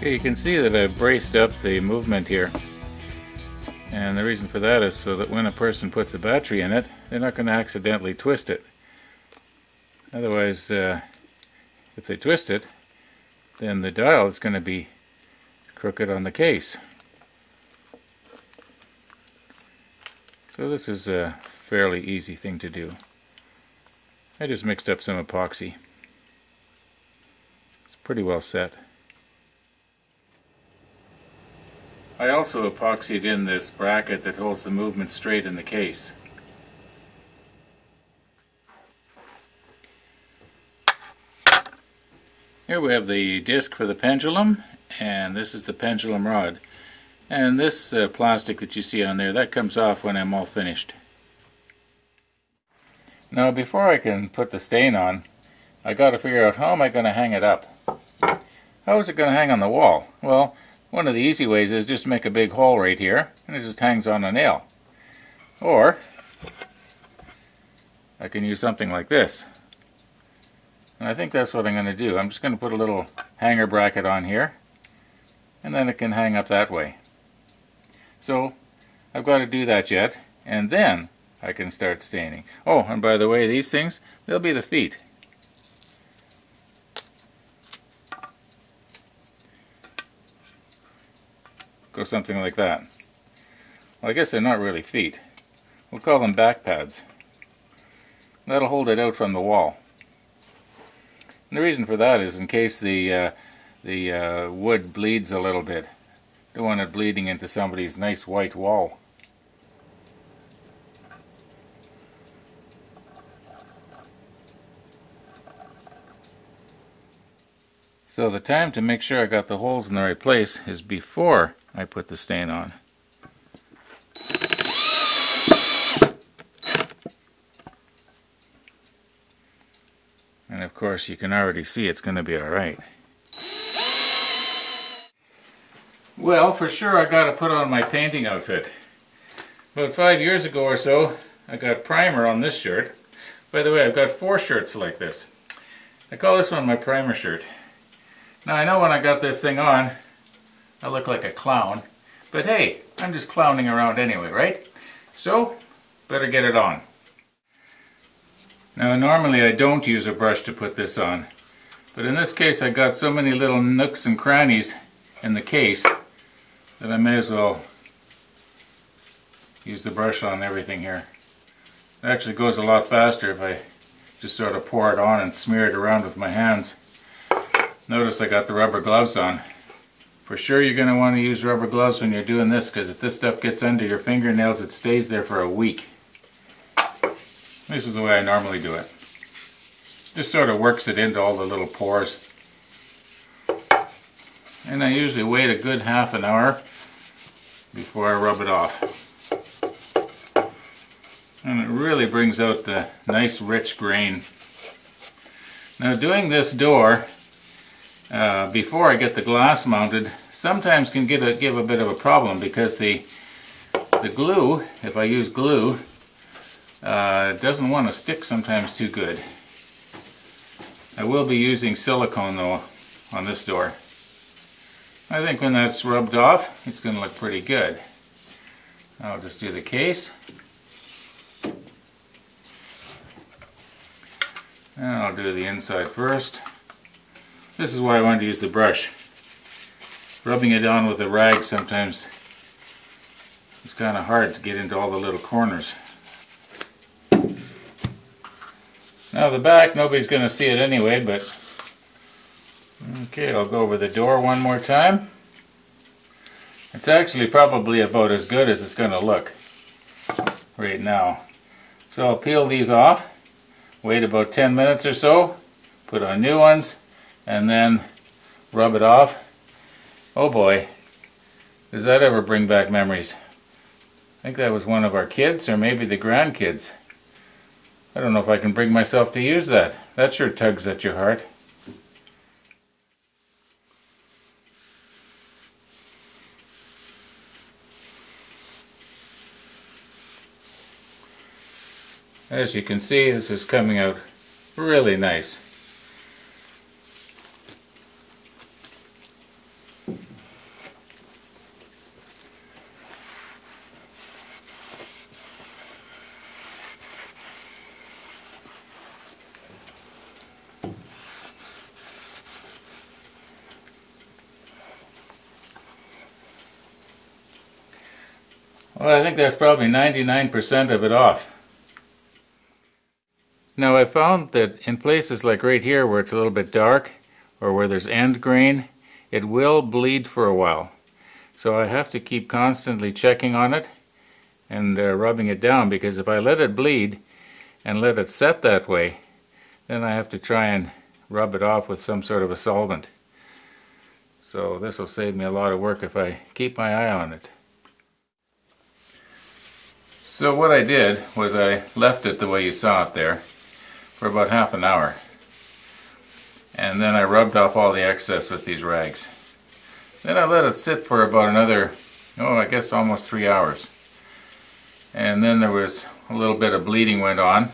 Okay, you can see that I've braced up the movement here. And the reason for that is so that when a person puts a battery in it, they're not going to accidentally twist it. Otherwise, if they twist it, then the dial is going to be crooked on the case. So this is a fairly easy thing to do. I just mixed up some epoxy. It's pretty well set. I also epoxied in this bracket that holds the movement straight in the case. Here we have the disc for the pendulum, and this is the pendulum rod. And this plastic that you see on there, that comes off when I'm all finished. Now before I can put the stain on, I got to figure out how am I going to hang it up. How is it going to hang on the wall? Well, one of the easy ways is just make a big hole right here, and it just hangs on a nail. Or I can use something like this. And I think that's what I'm going to do. I'm just going to put a little hanger bracket on here, and then it can hang up that way. So I've got to do that yet, and then I can start staining. Oh, and by the way, these things, they'll be the feet. Go something like that. Well, I guess they're not really feet. We'll call them back pads. That'll hold it out from the wall. And the reason for that is in case the wood bleeds a little bit. Don't want it bleeding into somebody's nice white wall. So the time to make sure I got the holes in the right place is before I put the stain on. And of course you can already see it's going to be alright. Well, for sure I got to put on my painting outfit. About 5 years ago or so, I got primer on this shirt. By the way, I've got 4 shirts like this. I call this one my primer shirt. Now I know when I got this thing on, I look like a clown. But hey, I'm just clowning around anyway, right? So, better get it on. Now normally I don't use a brush to put this on. But in this case I got so many little nooks and crannies in the case that I may as well use the brush on everything here. It actually goes a lot faster if I just sort of pour it on and smear it around with my hands. Notice I got the rubber gloves on. For sure you're going to want to use rubber gloves when you're doing this, because if this stuff gets under your fingernails it stays there for a week. This is the way I normally do it. Just sort of works it into all the little pores. And I usually wait a good half an hour before I rub it off. And it really brings out the nice rich grain. Now doing this door before I get the glass mounted sometimes can give a bit of a problem, because the glue, if I use glue, doesn't want to stick sometimes too good. I will be using silicone though on this door. I think when that's rubbed off, it's going to look pretty good. I'll just do the case. And I'll do the inside first. This is why I wanted to use the brush. Rubbing it on with a rag sometimes it's kind of hard to get into all the little corners. Now the back, nobody's going to see it anyway, but okay, I'll go over the door one more time. It's actually probably about as good as it's going to look right now. So I'll peel these off, wait about 10 minutes or so, put on new ones, and then rub it off. Oh boy, does that ever bring back memories. I think that was one of our kids, or maybe the grandkids. I don't know if I can bring myself to use that. That sure tugs at your heart. As you can see, this is coming out really nice. Well, I think that's probably 99% of it off. Now I found that in places like right here where it's a little bit dark or where there's end grain, it will bleed for a while. So I have to keep constantly checking on it and rubbing it down, because if I let it bleed and let it set that way, then I have to try and rub it off with some sort of a solvent. So this will save me a lot of work if I keep my eye on it. So what I did was I left it the way you saw it there for about half an hour. And then I rubbed off all the excess with these rags. Then I let it sit for about another, I guess almost 3 hours. And then there was a little bit of bleeding went on.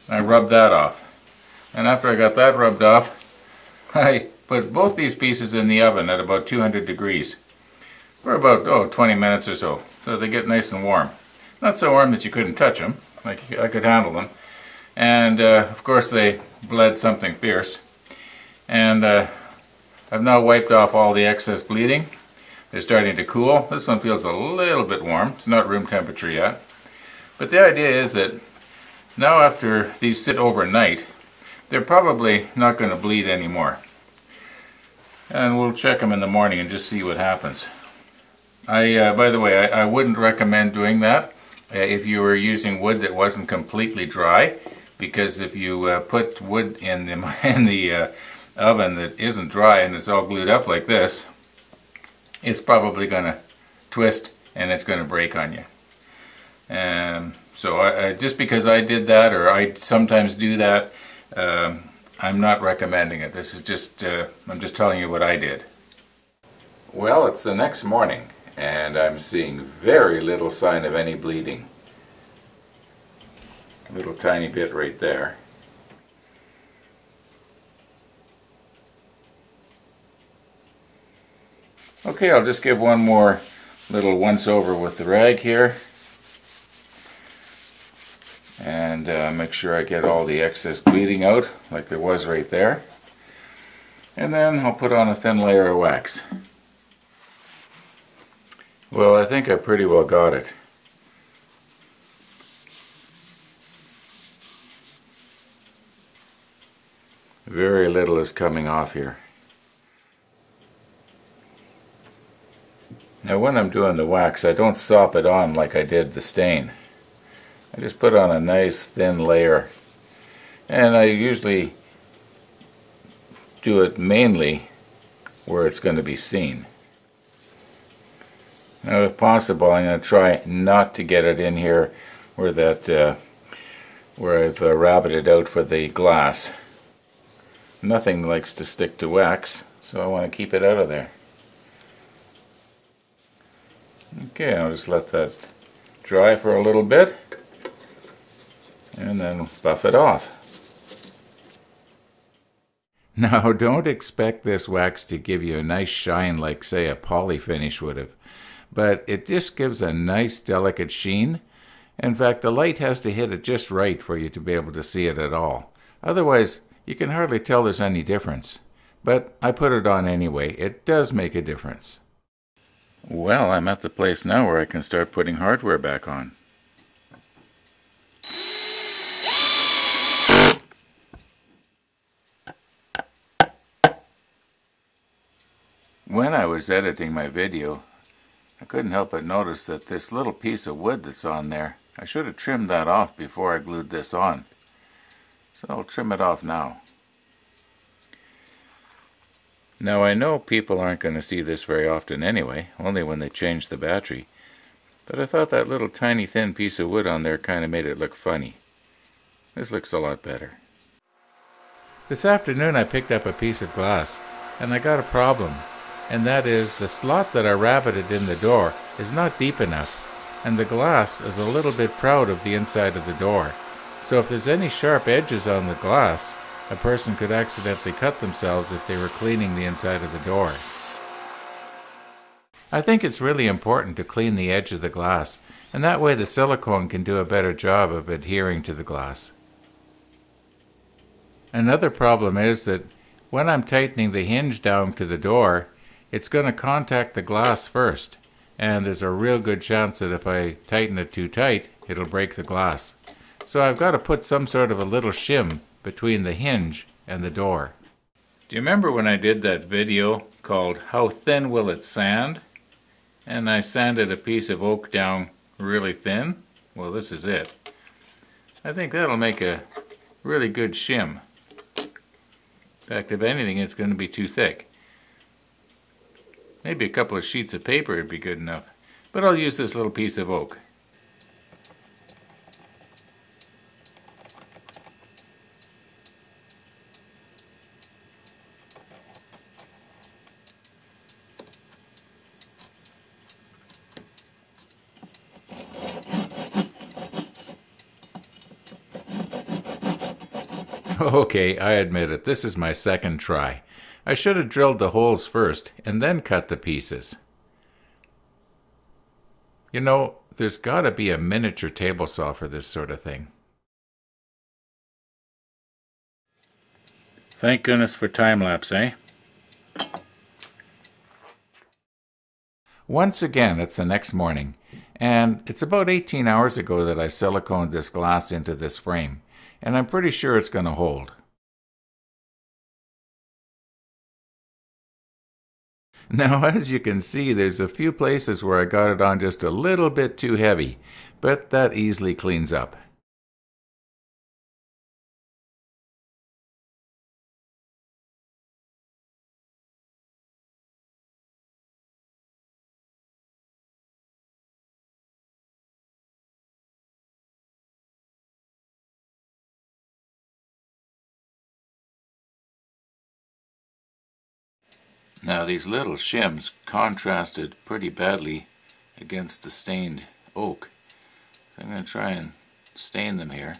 I rubbed that off. And after I got that rubbed off, I put both these pieces in the oven at about 200 degrees for about 20 minutes or so, so they get nice and warm. Not so warm that you couldn't touch them, like I could handle them. And of course they bled something fierce. And I've now wiped off all the excess bleeding. They're starting to cool. This one feels a little bit warm. It's not room temperature yet. But the idea is that now after these sit overnight, they're probably not going to bleed anymore. And we'll check them in the morning and just see what happens. By the way, I wouldn't recommend doing that if you were using wood that wasn't completely dry, because if you put wood in the oven that isn't dry and it's all glued up like this, it's probably going to twist and it's going to break on you. So just because I did that, or I sometimes do that, I'm not recommending it. This is just, I'm just telling you what I did. Well, it's the next morning and I'm seeing very little sign of any bleeding. A little tiny bit right there. Okay, I'll just give one more little once over with the rag here. And make sure I get all the excess bleeding out, like there was right there. And then I'll put on a thin layer of wax. Well, I think I pretty well got it. Very little is coming off here. Now when I'm doing the wax, I don't sop it on like I did the stain. I just put on a nice thin layer, and I usually do it mainly where it's going to be seen. Now if possible, I'm going to try not to get it in here where where I've rabbited out for the glass. Nothing likes to stick to wax, so I want to keep it out of there. Okay, I'll just let that dry for a little bit and then buff it off. Now don't expect this wax to give you a nice shine like, say, a poly finish would have, but it just gives a nice delicate sheen. In fact, the light has to hit it just right for you to be able to see it at all. Otherwise, you can hardly tell there's any difference. But I put it on anyway. It does make a difference. Well, I'm at the place now where I can start putting hardware back on. When I was editing my video, I couldn't help but notice that this little piece of wood that's on there, I should have trimmed that off before I glued this on. So I'll trim it off now. Now I know people aren't going to see this very often anyway, only when they change the battery. But I thought that little tiny thin piece of wood on there kind of made it look funny. This looks a lot better. This afternoon I picked up a piece of glass, and I got a problem. And that is, the slot that I rabbited in the door is not deep enough, and the glass is a little bit proud of the inside of the door. So if there's any sharp edges on the glass, a person could accidentally cut themselves if they were cleaning the inside of the door. I think it's really important to clean the edge of the glass, and that way the silicone can do a better job of adhering to the glass. Another problem is that when I'm tightening the hinge down to the door, it's going to contact the glass first, and there's a real good chance that if I tighten it too tight, it'll break the glass. So I've got to put some sort of a little shim between the hinge and the door. Do you remember when I did that video called How Thin Will It Sand? And I sanded a piece of oak down really thin? Well, this is it. I think that'll make a really good shim. In fact, if anything, it's going to be too thick. Maybe a couple of sheets of paper would be good enough. But I'll use this little piece of oak. Okay, I admit it, this is my second try. I should have drilled the holes first and then cut the pieces. You know, there's got to be a miniature table saw for this sort of thing. Thank goodness for time-lapse, eh? Once again, it's the next morning, and it's about 18 hours ago that I siliconed this glass into this frame, and I'm pretty sure it's going to hold. Now, as you can see, there's a few places where I got it on just a little bit too heavy, but that easily cleans up. Now these little shims contrasted pretty badly against the stained oak. So I'm going to try and stain them here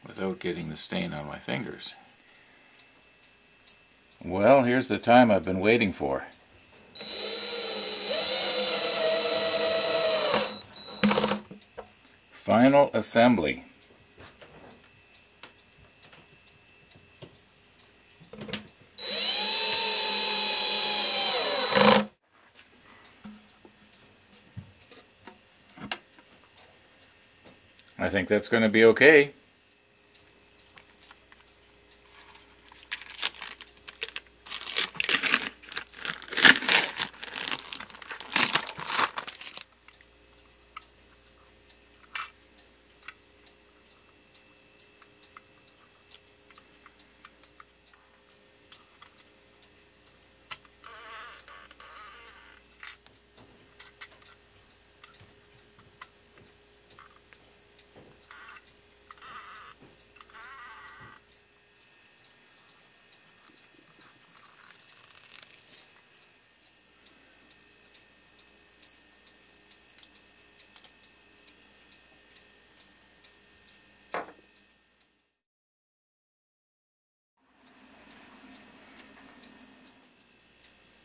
without getting the stain on my fingers. Well, here's the time I've been waiting for. Final assembly. I think that's going to be okay.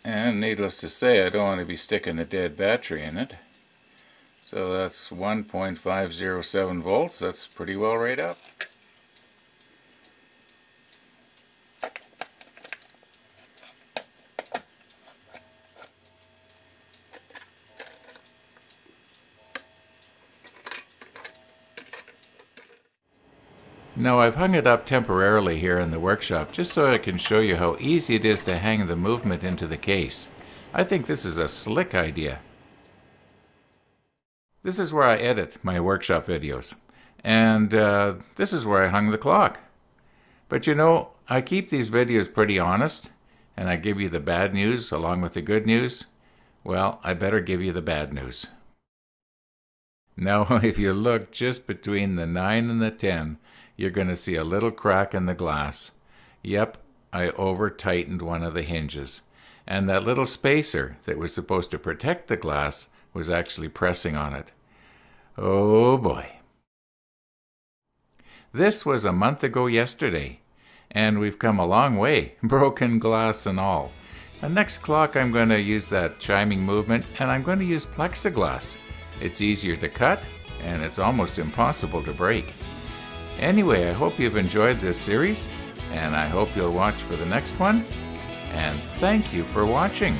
And needless to say, I don't want to be sticking a dead battery in it. So that's 1.507 volts. That's pretty well right up. Now I've hung it up temporarily here in the workshop just so I can show you how easy it is to hang the movement into the case. I think this is a slick idea. This is where I edit my workshop videos, and this is where I hung the clock. But you know, I keep these videos pretty honest, and I give you the bad news along with the good news. Well, I better give you the bad news. Now if you look just between the 9 and the 10, you're going to see a little crack in the glass. Yep, I over-tightened one of the hinges. And that little spacer that was supposed to protect the glass was actually pressing on it. Oh boy. This was a month ago yesterday, and we've come a long way, broken glass and all. The next clock I'm going to use that chiming movement, and I'm going to use plexiglass. It's easier to cut, and it's almost impossible to break. Anyway, I hope you've enjoyed this series, and I hope you'll watch for the next one, and thank you for watching.